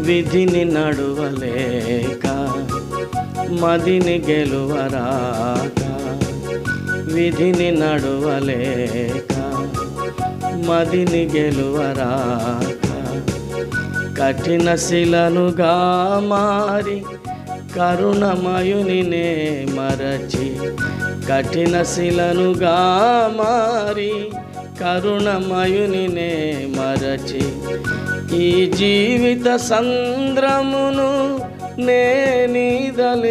విధిని నడువలేక మదిని గెలువరాక, విధిని నడువలేక మదిని గెలువరాక, కఠిన శిలనుగా మారి కరుణమయునినే మరచి, కఠిన శిలనుగా మారి కరుణమయునినే మరచి, ఈ జీవిత సంద్రమును నేనీదలేకుంటి,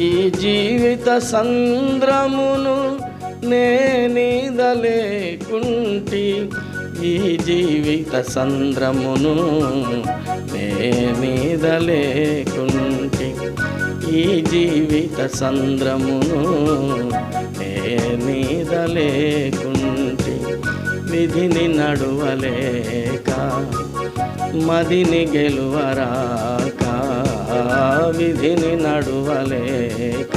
ఈ జీవిత సంద్రమును నేనీదలేకుంటి, ఈ జీవిత సంద్రమును నేనీదలేకుంటి, ఈ జీవిత సంద్రమును నేనీదలేకుంటి, విధిని నడువలేక మదిని గెలువరాక, విధిని నడువలేక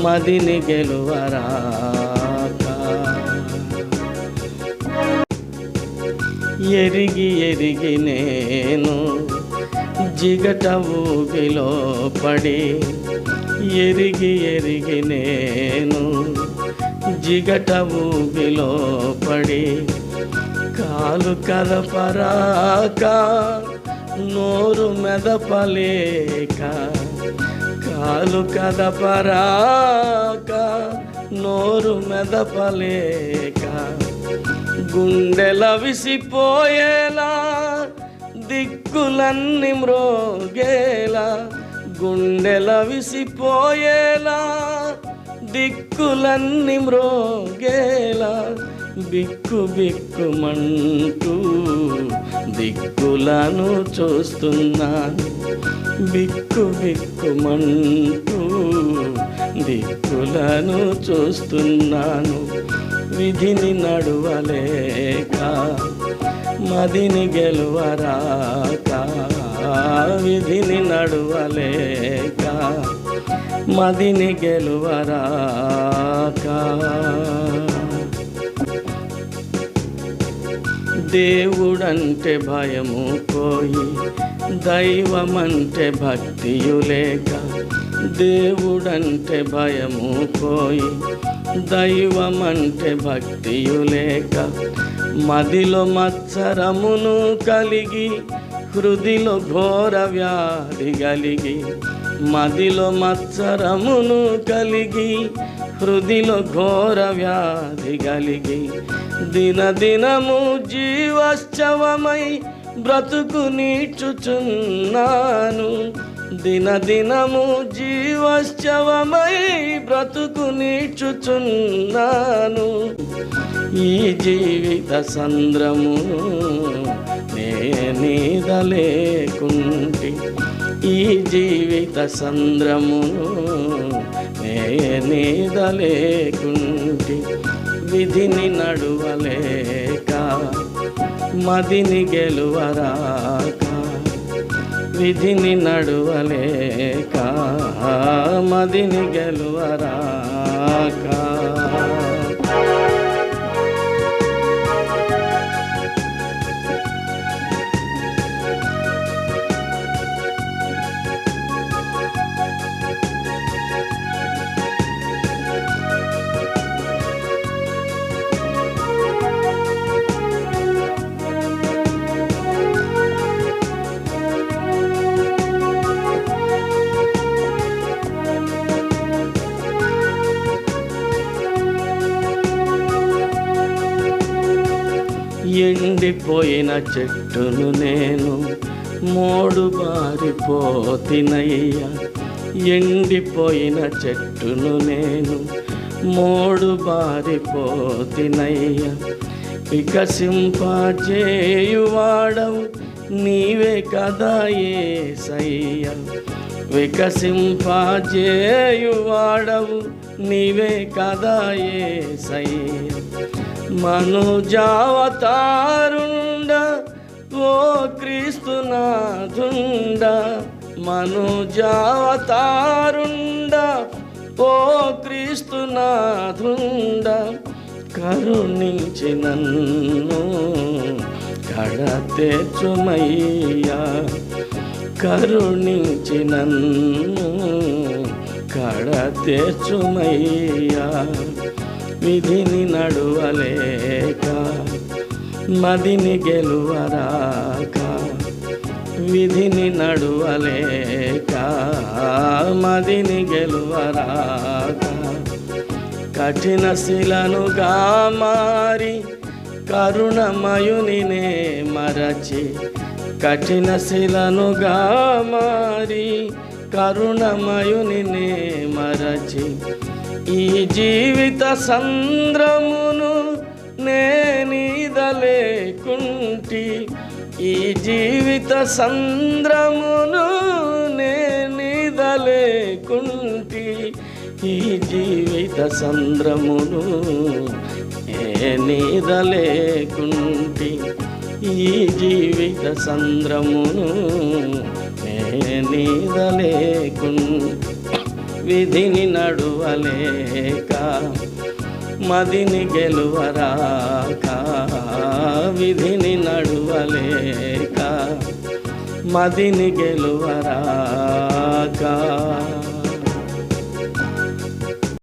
మదిని గెలువరాక. ఎరిగి ఎరిగి నేను జిగట ఊగిలో పడి, ఎరిగి ఎరిగి నేను జిగట ఊగిలో పడి, కాలు కదపరాక నోరు మెదపలేక, కాలు కదపరాక నోరు మెదపలేక, గుండెల విసిపోయేలా దిక్కులన్నీ మ్రోగేలా, గుండెల విసిపోయేలా దిక్కులన్నీ మ్రోగేలా, బిక్కు బిక్కుమంటూ దిక్కులను చూస్తున్నాను, బిక్కు బిక్కుమంటూ దిక్కులను చూస్తున్నాను, విధిని నడువలేక మదిని గెలువరాక, విధిని నడువలేక మదిని గెలువరాక. దేవుడంటే భయము పోయి దైవమంటే భక్తియులేక, దేవుడంటే భయము పోయి దైవమంటే భక్తియులేక, మదిలో మత్సరమును కలిగి హృదిలో ఘోర వ్యాధి కలిగి, మదిలో మత్సరమును కలిగి హృదిలో ఘోర వ్యాధి కలిగి, దినదినము జీవోత్సవమై బ్రతుకు నీచుచున్నాను, దినదినము జీవోత్సవమై బ్రతుకు నీచుచున్నాను, ఈ జీవిత సంద్రమును నేనీదలేకుంటి, ఈ జీవిత సంద్రమును నేనీదలేకుంటి, విధిని నడువలేక మదిని గెలువరాక, విధిని నడువలేక మదిని గెలువరాక. ఎండిపోయిన చెట్టును నేను మోడు బారిపోతినయ్యా, ఎండిపోయిన చెట్టును నేను మోడు బారిపోతినయ్యా, వికసింపజేయువాడవు నీవే కదా యేసయ్యా, వికసింపజేయువాడవు నీవే కదా యేసయ్య. మనుజావతారుండ ఓ క్రీస్తునాథుండ, మనుజావతారుండ ఓ క్రీస్తునాథుండ, కరుణించి నన్ను కడతెచ్చుమయ్యా, కరుణించి నన్ను కడతెచ్చుమయ్యా. విధిని నడువలేక మదిని గెలువరాక, విధిని నడువలేక మదిని గెలువరాక, కఠిన శిలనుగా మారి కరుణమయునినే మరచి, కఠిన శిలనుగా మారి కరుణమయునినే మరచి, ఈ జీవిత సంద్రమును నేనీదలేకుంటి, ఈ జీవిత సంద్రమును నేనీదలేకుంటి, ఈ జీవిత సంద్రమును నేనీదలేకుంటి, ఈ జీవిత సంద్రమును నేనీదలేకుంటి. విధిని నడువలేక మదిని గెలువరాక, విధిని నడువలేక మదిని గెలువరాక.